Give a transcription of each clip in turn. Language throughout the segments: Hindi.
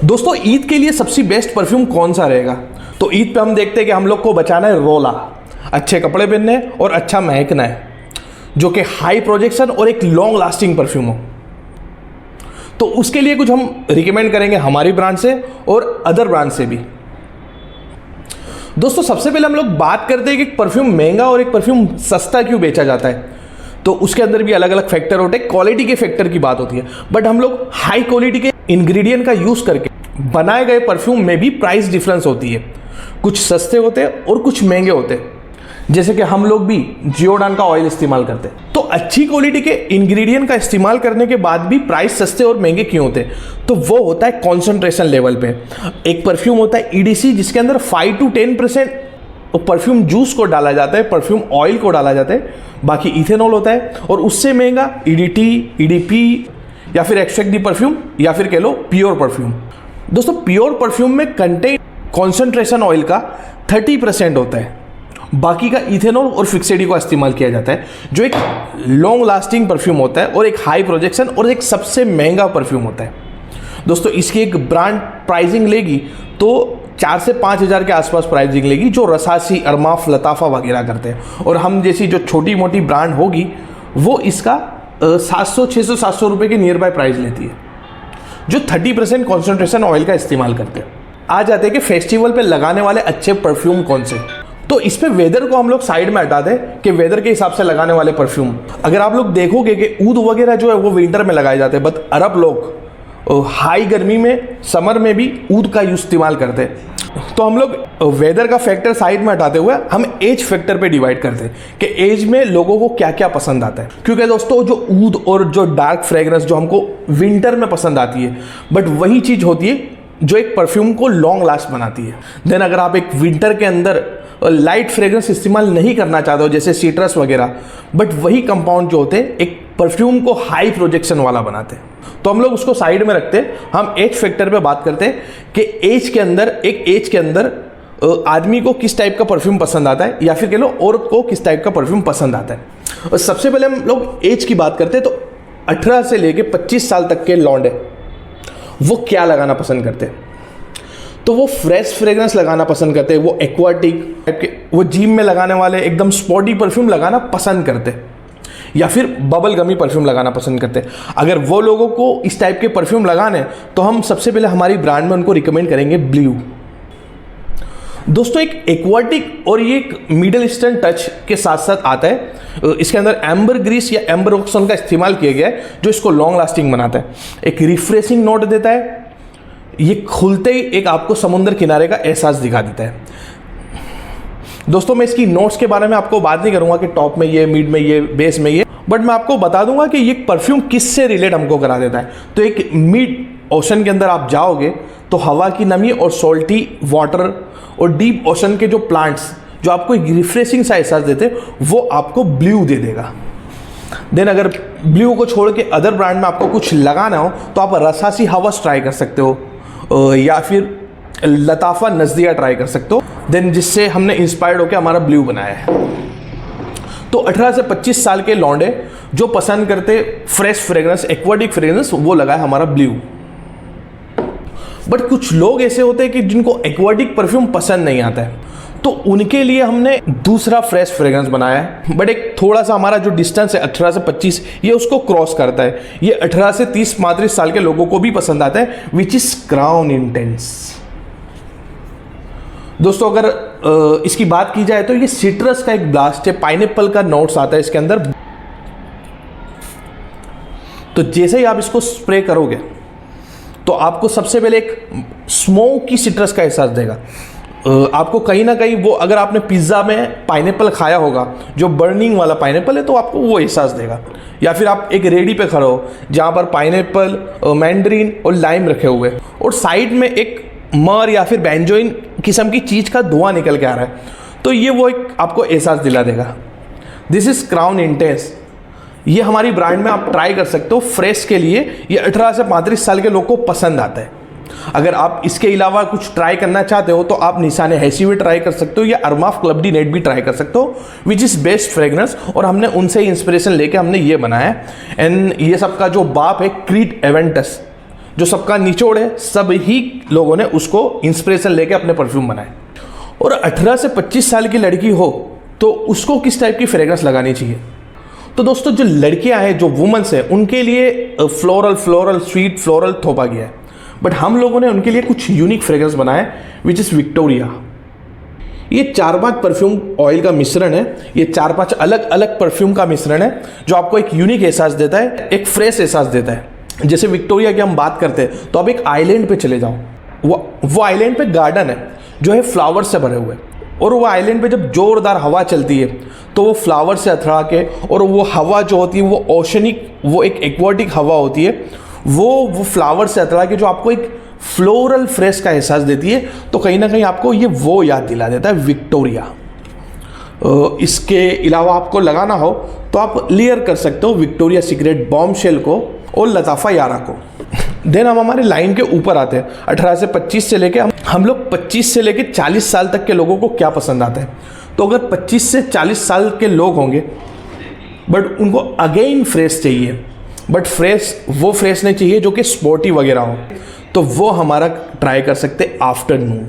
दोस्तों ईद के लिए सबसे बेस्ट परफ्यूम कौन सा रहेगा? तो ईद पे हम देखते हैं कि हम लोग को बचाना है रोला, अच्छे कपड़े पहनने और अच्छा महकना है, जो कि हाई प्रोजेक्शन और एक लॉन्ग लास्टिंग परफ्यूम हो। तो उसके लिए कुछ हम रिकमेंड करेंगे हमारी ब्रांड से और अदर ब्रांड से भी। दोस्तों सबसे पहले हम लोग बात करते हैं कि एक परफ्यूम महंगा और एक परफ्यूम सस्ता क्यों बेचा जाता है। तो उसके अंदर भी अलग अलग फैक्टर होते हैं, क्वालिटी के फैक्टर की बात होती है। बट हम लोग हाई क्वालिटी के इंग्रेडिएंट का यूज करके बनाए गए परफ्यूम में भी प्राइस डिफरेंस होती है। कुछ सस्ते होते हैं और कुछ महंगे होते हैं, जैसे कि हम लोग भी जियोडान का ऑयल इस्तेमाल करते हैं। तो अच्छी क्वालिटी के इंग्रेडिएंट का इस्तेमाल करने के बाद भी प्राइस सस्ते और महंगे क्यों होते हैं? तो वो होता है कॉन्सेंट्रेशन लेवल पे। एक परफ्यूम होता है ईडीसी, जिसके अंदर 5 to 10% परफ्यूम जूस को डाला जाता है, परफ्यूम ऑयल को डाला जाता है, बाकी इथेनॉल होता है। और उससे महंगा ईडीटी, ईडीपी या फिर एक्सट्रैक्ट दी परफ्यूम या फिर कह लो प्योर परफ्यूम। दोस्तों प्योर परफ्यूम में कंटेंट कॉन्सेंट्रेशन ऑयल का 30% होता है, बाकी का इथेनॉल और फिक्सेडी का इस्तेमाल किया जाता है, जो एक लॉन्ग लास्टिंग परफ्यूम होता है और एक हाई प्रोजेक्शन और एक सबसे महंगा परफ्यूम होता है। दोस्तों इसकी एक ब्रांड प्राइसिंग लेगी तो 4 से 5 हज़ार के आसपास प्राइसिंग लेगी, जो रसासी, अरमाफ, लताफ़ा वगैरह करते हैं। और हम जैसी जो छोटी मोटी ब्रांड होगी वो इसका 700, 600, 700 रुपये के नियर बाय प्राइस लेती है, जो 30% कॉन्सेंट्रेशन ऑयल का इस्तेमाल करते हैं। आ जाते हैं कि फेस्टिवल पे लगाने वाले अच्छे परफ्यूम कौन से। तो इस पे वेदर को हम लोग साइड में हटा दें कि वेदर के हिसाब से लगाने वाले परफ्यूम। अगर आप लोग देखोगे कि ऊद वगैरह जो है वो विंटर में लगाए जाते हैं, बट अरब लोग हाई गर्मी में, समर में भी ऊद का यूज इस्तेमाल करते हैं। तो हम लोग वेदर का फैक्टर साइड में हटाते हुए हम एज फैक्टर पे डिवाइड करते हैं कि एज में लोगों को क्या क्या पसंद आता है। क्योंकि दोस्तों जो ऊद और जो डार्क फ्रेग्रेंस जो हमको विंटर में पसंद आती है, बट वही चीज़ होती है जो एक परफ्यूम को लॉन्ग लास्ट बनाती है। देन अगर आप एक विंटर के अंदर लाइट फ्रेग्रेंस इस्तेमाल नहीं करना चाहते हो, जैसे सिट्रस वगैरह, बट वही कंपाउंड जो होते हैं एक परफ्यूम को हाई प्रोजेक्शन वाला बनाते हैं, तो हम लोग उसको साइड में रखते हैं। हम एज फैक्टर पे बात करते हैं कि एज के अंदर आदमी को किस टाइप का परफ्यूम पसंद आता है, या फिर कह लो औरत को किस टाइप का परफ्यूम पसंद आता है। और सबसे पहले हम लोग एज की बात करते हैं, तो 18 से लेके 25 साल तक के लौंडे वो क्या लगाना पसंद करते हैं? तो वो फ्रेश फ्रेग्रेंस लगाना पसंद करते हैं, वो एक्वाटिक टाइप के, वो जिम में लगाने वाले एकदम स्पॉटी परफ्यूम लगाना पसंद करते हैं, या फिर बबल गमी परफ्यूम लगाना पसंद करते हैं। अगर वो लोगों को इस टाइप के परफ्यूम लगाने, तो हम सबसे पहले हमारी ब्रांड में उनको रिकमेंड करेंगे ब्लू। दोस्तों एक एक्वाटिक और ये एक मिडल ईस्टर्न टच के साथ साथ आता है। इसके अंदर एम्बर ग्रीस या एम्बर ऑक्सन का इस्तेमाल किया गया है, जो इसको लॉन्ग लास्टिंग बनाता है, एक रिफ्रेशिंग नोट देता है। ये खुलते ही एक आपको समुद्र किनारे का एहसास दिखा देता है। दोस्तों मैं इसकी नोट्स के बारे में आपको बात नहीं करूंगा कि टॉप में ये, मिड में ये, बेस में ये, बट मैं आपको बता दूंगा कि ये परफ्यूम किससे रिलेट हमको करा देता है। तो एक मिड ओशन के अंदर आप जाओगे तो हवा की नमी और सॉल्टी वाटर और डीप ओशन के जो प्लांट्स जो आपको एक रिफ्रेशिंग सा एहसास देते हैं, वो आपको ब्लू दे देगा। देन अगर ब्लू को छोड़ के अदर ब्रांड में आपको कुछ लगाना हो, तो आप रसासी हवस ट्राई कर सकते हो, या फिर लताफ़ा नज़दिया ट्राई कर सकते हो। देन जिससे हमने इंस्पायर्ड होकर हमारा ब्लू बनाया है। तो 18 से 25 साल के लौंडे जो पसंद करते फ्रेश फ्रेग्रेंस, एक्वाटिक फ्रेग्रेंस, वो लगाए हमारा ब्लू। बट कुछ लोग ऐसे होते हैं कि जिनको एक्वाटिक परफ्यूम पसंद नहीं आता है, तो उनके लिए हमने दूसरा फ्रेश फ्रेग्रेंस बनाया है। बट एक थोड़ा सा हमारा जो डिस्टेंस है 18 से 25, ये उसको क्रॉस करता है। ये 18 से 30-35 साल के लोगों को भी पसंद आता है, विच इज क्राउन इंटेंस। दोस्तों अगर इसकी बात की जाए तो ये सिट्रस का एक ब्लास्ट है, पाइनएप्पल का नोट्स आता है इसके अंदर। तो जैसे ही आप इसको स्प्रे करोगे तो आपको सबसे पहले एक स्मोकी सिट्रस का एहसास देगा। आपको कहीं ना कहीं वो, अगर आपने पिज्ज़ा में पाइनएप्पल खाया होगा, जो बर्निंग वाला पाइनएप्पल है, तो आपको वो एहसास देगा। या फिर आप एक रेडी पे खड़े हो जहाँ पर पाइनएप्पल, मैंडरीन और लाइम रखे हुए, और साइड में एक मर या फिर बेंजोइन किस्म की चीज़ का धुआं निकल के आ रहा है, तो ये वो एक आपको एहसास दिला देगा। This is crown intense. ये हमारी ब्रांड में आप ट्राई कर सकते हो। फ्रेश के लिए ये 18 से 35 साल के लोग को पसंद आता है। अगर आप इसके अलावा कुछ ट्राई करना चाहते हो तो आप निशाने हैसी भी ट्राई कर सकते हो, या अरमाफ क्लब डी नेट भी ट्राई कर सकते हो, विच इज़ बेस्ट फ्रेग्रेंस। और हमने उनसे इंस्पिरेशन लेके हमने ये बनाया है। एंड ये सब का जो बाप है क्रीट एवेंटस, जो सबका निचोड़ है, सब ही लोगों ने उसको इंस्पिरेशन लेके अपने परफ्यूम बनाए। और 18 से 25 साल की लड़की हो तो उसको किस टाइप की फ्रेग्रेंस लगानी चाहिए? तो दोस्तों, जो लड़कियां हैं, जो वुमेन्स हैं, उनके लिए फ्लोरल स्वीट फ्लोरल थोपा गया है, बट हम लोगों ने उनके लिए कुछ यूनिक फ्रेग्रेंस बनाए विच इज़ विक्टोरिया। ये 4-5 परफ्यूम ऑयल का मिश्रण है, ये 4-5 अलग अलग परफ्यूम का मिश्रण है जो आपको एक यूनिक एहसास देता है, एक फ्रेश एहसास देता है। जैसे विक्टोरिया की हम बात करते हैं तो आप एक आइलैंड पे चले जाओ, वो आइलैंड पे गार्डन है जो है फ्लावर से भरे हुए, और वो आइलैंड पे जब जोरदार हवा चलती है तो वो फ्लावर से अथड़ा के, और वो हवा जो होती है वो ओशनिक, वो एक एक्वाटिक हवा होती है, वो फ्लावर से अथड़ा के जो आपको एक फ्लोरल फ्रेश का एहसास देती है। तो कहीं ना कहीं आपको ये वो याद दिला देता है विक्टोरिया। इसके अलावा आपको लगाना हो तो आप लेयर कर सकते हो विक्टोरिया सीक्रेट बॉम्बशेल को और लताफ़ा यारा को। देन हम हमारे लाइन के ऊपर आते हैं, 18 से 25 से लेके हम लोग 25 से लेके 40 साल तक के लोगों को क्या पसंद आता है। तो अगर 25 से 40 साल के लोग होंगे बट उनको अगेन फ्रेश चाहिए, बट वो फ्रेश नहीं चाहिए जो कि स्पोर्टी वगैरह हो, तो वो हमारा ट्राई कर सकते आफ्टरनून।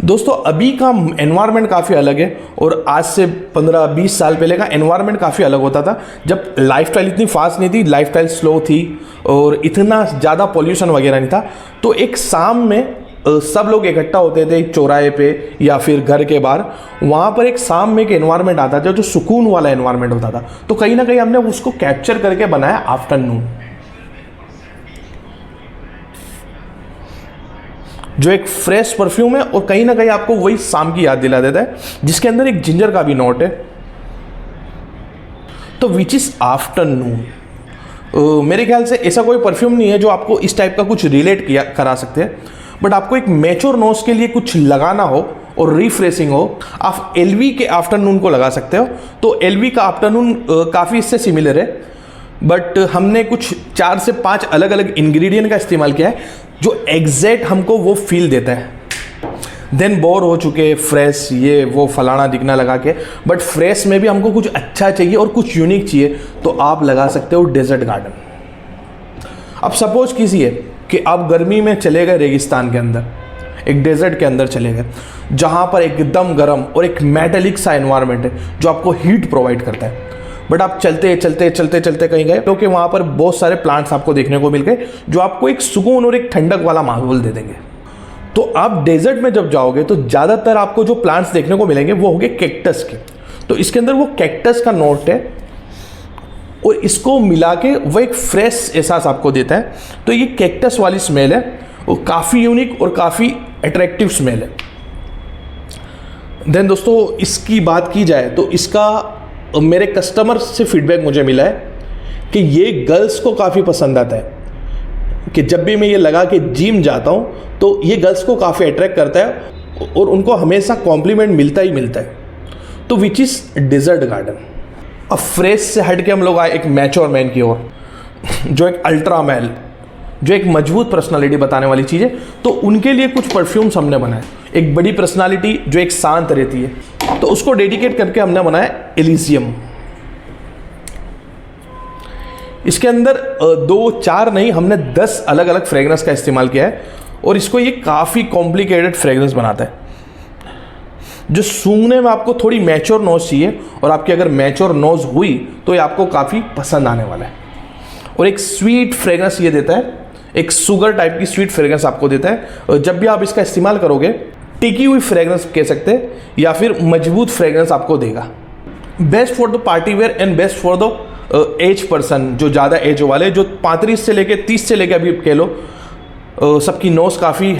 दोस्तों, अभी का एनवायरनमेंट काफ़ी अलग है और आज से 15-20 साल पहले का एनवायरनमेंट काफ़ी अलग होता था, जब लाइफस्टाइल इतनी फास्ट नहीं थी, लाइफस्टाइल स्लो थी और इतना ज़्यादा पॉल्यूशन वगैरह नहीं था। तो एक शाम में सब लोग इकट्ठा होते थे चौराहे पे या फिर घर के बाहर, वहाँ पर एक शाम में एक एनवायरनमेंट आता था जो सुकून वाला एनवायरनमेंट होता था। तो कहीं ना कहीं हमने उसको कैप्चर करके बनाया आफ्टरनून, जो एक फ्रेश परफ्यूम है और कहीं ना कहीं आपको वही शाम की याद दिला देता है, जिसके अंदर एक जिंजर का भी नोट है। तो विच इज आफ्टरनून। मेरे ख्याल से ऐसा कोई परफ्यूम नहीं है जो आपको इस टाइप का कुछ रिलेट करा सकते हैं, बट आपको एक मैच्योर नोज के लिए कुछ लगाना हो और रिफ्रेशिंग हो, आप एलवी के आफ्टरनून को लगा सकते हो। तो एलवी का आफ्टरनून काफ़ी इससे सिमिलर है, बट हमने कुछ 4 से 5 अलग अलग इंग्रेडिएंट का इस्तेमाल किया है जो एग्जैक्ट हमको वो फील देता है। देन बोर हो चुके फ्रेश ये वो फलाना दिखना लगा के, बट फ्रेश में भी हमको कुछ अच्छा चाहिए और कुछ यूनिक चाहिए, तो आप लगा सकते हो डेजर्ट गार्डन। अब सपोज कीजिए कि आप गर्मी में चले गए रेगिस्तान के अंदर, एक डेजर्ट के अंदर चले गए जहाँ पर एकदम गर्म और एक मेटालिक सा एनवायरनमेंट है जो आपको हीट प्रोवाइड करता है, बट आप चलते कहीं गए क्योंकि वहाँ पर बहुत सारे प्लांट्स आपको देखने को मिल गए जो आपको एक सुकून और एक ठंडक वाला माहौल दे देंगे। तो आप डेजर्ट में जब जाओगे तो ज़्यादातर आपको जो प्लांट्स देखने को मिलेंगे वो होंगे कैक्टस के। तो इसके अंदर वो कैक्टस का नोट है और इसको मिला के वो एक फ्रेश एहसास आपको देता है। तो ये कैक्टस वाली स्मेल है, वो काफ़ी यूनिक और काफ़ी अट्रैक्टिव स्मेल है। देन दोस्तों, इसकी बात की जाए तो इसका मेरे कस्टमर से फीडबैक मुझे मिला है कि ये गर्ल्स को काफ़ी पसंद आता है, कि जब भी मैं ये लगा के जिम जाता हूँ तो ये गर्ल्स को काफ़ी अट्रैक्ट करता है और उनको हमेशा कॉम्प्लीमेंट मिलता ही मिलता है। तो विच इज़ डेजर्ट गार्डन। अब फ्रेश से हट के हम लोग आए एक मैच्योर मैन की ओर, जो एक अल्ट्रा मैल, जो एक मजबूत पर्सनालिटी बताने वाली चीज़ है। तो उनके लिए कुछ परफ्यूम्स हमने बनाए। एक बड़ी पर्सनालिटी जो एक शांत रहती है, तो उसको डेडिकेट करके हमने बनाया एलिजियम। इसके अंदर 2-4 नहीं, हमने 10 अलग अलग फ्रेग्रेंस का इस्तेमाल किया है और इसको ये काफ़ी कॉम्प्लिकेटेड फ्रेग्रेंस बनाता है, जो सूंघने में आपको थोड़ी मैच्योर नोज चाहिए, और आपकी अगर मैच्योर नोज हुई तो ये आपको काफ़ी पसंद आने वाला है। और एक स्वीट फ्रेग्रेंस ये देता है, एक शुगर टाइप की स्वीट फ्रेग्रेंस आपको देता है। और जब भी आप इसका इस्तेमाल करोगे, टिकी हुई फ्रेग्रेंस कह सकते हैं या फिर मजबूत फ्रेग्रेंस आपको देगा। Best for the party wear and best for the age person, जो ज़्यादा एज वाले, जो 35 से लेके 30 से लेके अभी कह लो, सबकी नोज काफ़ी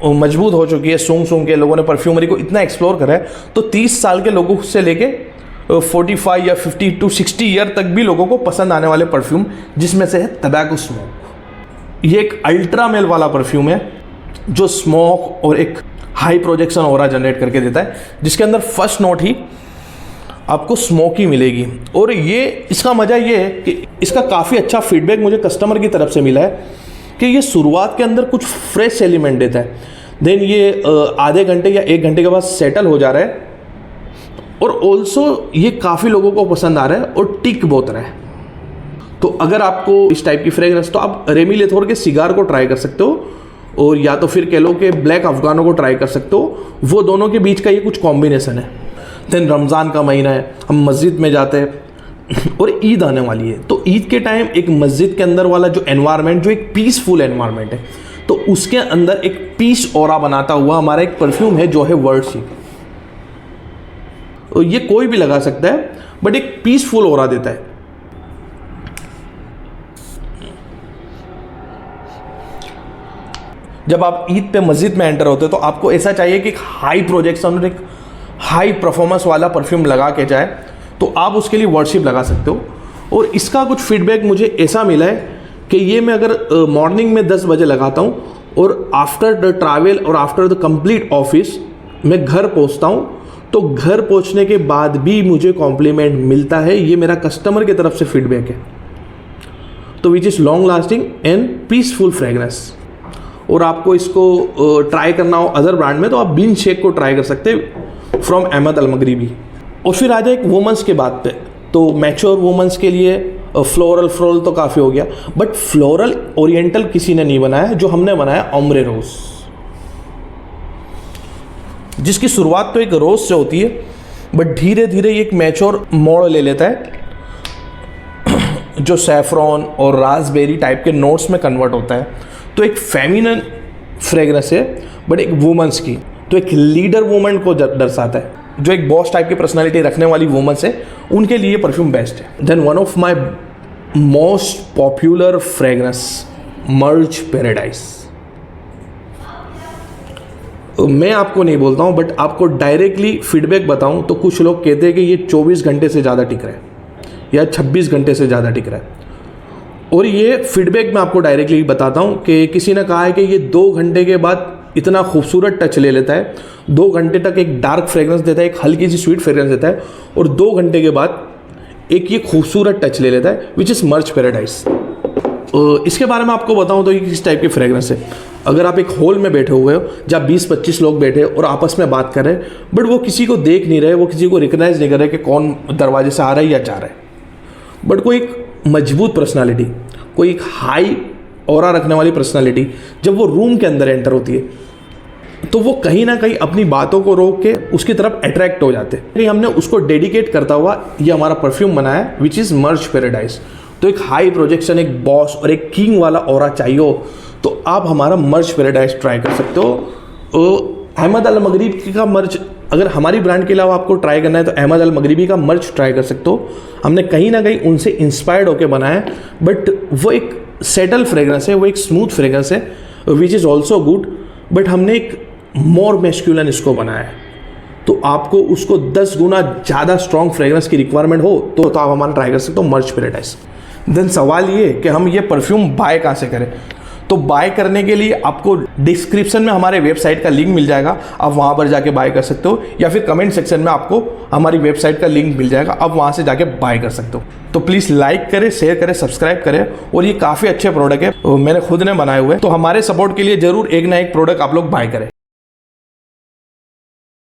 मजबूत हो चुकी है। सूंघ के लोगों ने परफ्यूमरी को इतना एक्सप्लोर करा है, तो 30 साल के लोगों से लेके 45 या 50 to 60 ईयर तक भी लोगों को पसंद आने वाले परफ्यूम, जिसमें से है टबैको स्मोक। ये एक अल्ट्रा मेल वाला परफ्यूम है जो स्मोक और एक हाई प्रोजेक्शन ऑरा जनरेट करके देता है, जिसके अंदर फर्स्ट नोट ही आपको स्मोकी मिलेगी। और ये इसका मज़ा ये है कि इसका काफ़ी अच्छा फीडबैक मुझे कस्टमर की तरफ से मिला है कि ये शुरुआत के अंदर कुछ फ्रेश एलिमेंट देता है, देन ये आधे घंटे या 1 घंटे के बाद सेटल हो जा रहा है, और ऑल्सो ये काफ़ी लोगों को पसंद आ रहा है और टिक बहुत रहा है। तो अगर आपको इस टाइप की फ्रेगरेंस, तो आप रेमी लेथोर के सिगार को ट्राई कर सकते हो, और या तो फिर कह लो कि ब्लैक अफगानो को ट्राई कर सकते हो। वो दोनों के बीच का ये कुछ कॉम्बिनेशन है। देन रमज़ान का महीना है, हम मस्जिद में जाते हैं और ईद आने वाली है, तो ईद के टाइम एक मस्जिद के अंदर वाला जो एनवायरनमेंट, जो एक पीसफुल एनवायरनमेंट है, तो उसके अंदर एक पीस ऑरा बनाता हुआ हमारा एक परफ्यूम है जो है वर्डशिप। तो ये कोई भी लगा सकता है, बट एक पीसफुल ऑरा देता है। जब आप ईद पे मस्जिद में एंटर होते हो तो आपको ऐसा चाहिए कि एक हाई प्रोजेक्शन और एक हाई परफॉर्मेंस वाला परफ्यूम लगा के जाए, तो आप उसके लिए वर्डशिप लगा सकते हो। और इसका कुछ फीडबैक मुझे ऐसा मिला है कि ये मैं अगर मॉर्निंग में 10 बजे लगाता हूँ और आफ्टर द ट्रैवल और आफ्टर द कंप्लीट ऑफिस मैं घर पहुँचता हूँ, तो घर पहुँचने के बाद भी मुझे कॉम्प्लीमेंट मिलता है। ये मेरा कस्टमर की तरफ से फीडबैक है। तो which is long lasting and peaceful fragrance. और आपको इसको ट्राई करना हो अदर ब्रांड में, तो आप बीन शेक को ट्राई कर सकते हैं फ्रॉम अहमद अल मगरिबी। और फिर आ जाए एक वुमेंस के बात पे, तो मैच्योर वुमेंस के लिए फ्लोरल तो काफ़ी हो गया, बट फ्लोरल ओरिएंटल किसी ने नहीं बनाया। जो हमने बनाया ओम्ब्रे रोज, जिसकी शुरुआत तो एक रोज से होती है, बट धीरे धीरे ये एक मैच्योर मोड़ ले लेता है, जो सैफरॉन और रास्पबेरी टाइप के नोट्स में कन्वर्ट होता है। तो एक फेमिनिन फ्रेग्रेंस है, बट एक वुमेंस की, तो एक लीडर वुमेन को दर्शाता है, जो एक बॉस टाइप की पर्सनालिटी रखने वाली वुमेंस है, उनके लिए परफ्यूम बेस्ट है। Then one of my most popular fragrance, merge paradise. मैं आपको नहीं बोलता हूँ, बट आपको डायरेक्टली फीडबैक बताऊँ तो कुछ लोग कहते हैं कि ये 24 घंटे से ज़्यादा टिक रहा है या 26 घंटे से ज़्यादा टिक रहा है। और ये फीडबैक मैं आपको डायरेक्टली बताता हूँ कि किसी ने कहा है कि ये 2 घंटे के बाद इतना खूबसूरत टच ले लेता है, 2 घंटे तक एक डार्क फ्रेग्रेंस देता है, एक हल्की सी स्वीट फ्रेग्रेंस देता है, और 2 घंटे के बाद एक ये खूबसूरत टच ले लेता है, विच इज़ मर्ज पैराडाइज। इसके बारे में आपको बताऊं तो ये किस टाइप की फ्रेग्रेंस है। अगर आप एक हॉल में बैठे हुए हो जहाँ 20-25 लोग बैठे और आपस में बात कर रहे हैं, बट वो किसी को देख नहीं रहे, वो किसी को रिकग्नाइज नहीं कर रहे कि कौन दरवाजे से आ रहा है या जा रहा है, बट कोई एक मजबूत पर्सनालिटी, कोई एक हाई ऑरा रखने वाली पर्सनालिटी जब वो रूम के अंदर एंटर होती है, तो वो कहीं ना कहीं अपनी बातों को रोक के उसकी तरफ अट्रैक्ट हो जाते हैं। हमने उसको डेडिकेट करता हुआ ये हमारा परफ्यूम बनाया है, विच इज़ मर्ज पैराडाइज। तो एक हाई प्रोजेक्शन, एक बॉस और एक किंग वाला ऑरा चाहिए हो, तो आप हमारा मर्ज पैराडाइज ट्राई कर सकते हो। अहमद अल मगरिबी का मर्ज, अगर हमारी ब्रांड के अलावा आपको ट्राई करना है तो अहमद अल मगरिबी का मर्ज ट्राई कर सकते हो। हमने कहीं ना कहीं उनसे इंस्पायर्ड होकर बनाया है, बट वो एक सेटल फ्रेग्रेंस है, वो एक स्मूथ फ्रेग्रेंस है, which is also good, but हमने एक मोर मैस्कुलिन इसको बनाया है। तो आपको उसको 10 गुना ज़्यादा स्ट्रॉन्ग फ्रेग्रेंस की रिक्वायरमेंट हो तो आप हमारा ट्राई कर सकते हो मर्ज पैराडाइज। देन सवाल ये कि हम ये परफ्यूम बाय कहाँ से करें। तो बाय करने के लिए आपको डिस्क्रिप्शन में हमारे वेबसाइट का लिंक मिल जाएगा, आप वहाँ पर जाके बाय कर सकते हो, या फिर कमेंट सेक्शन में आपको हमारी वेबसाइट का लिंक मिल जाएगा, आप वहाँ से जाके बाय कर सकते हो। तो प्लीज़ लाइक करें, शेयर करें, सब्सक्राइब करें। और ये काफ़ी अच्छे प्रोडक्ट है, मैंने खुद ने बनाए हुए, तो हमारे सपोर्ट के लिए ज़रूर एक ना एक प्रोडक्ट आप लोग बाय करें।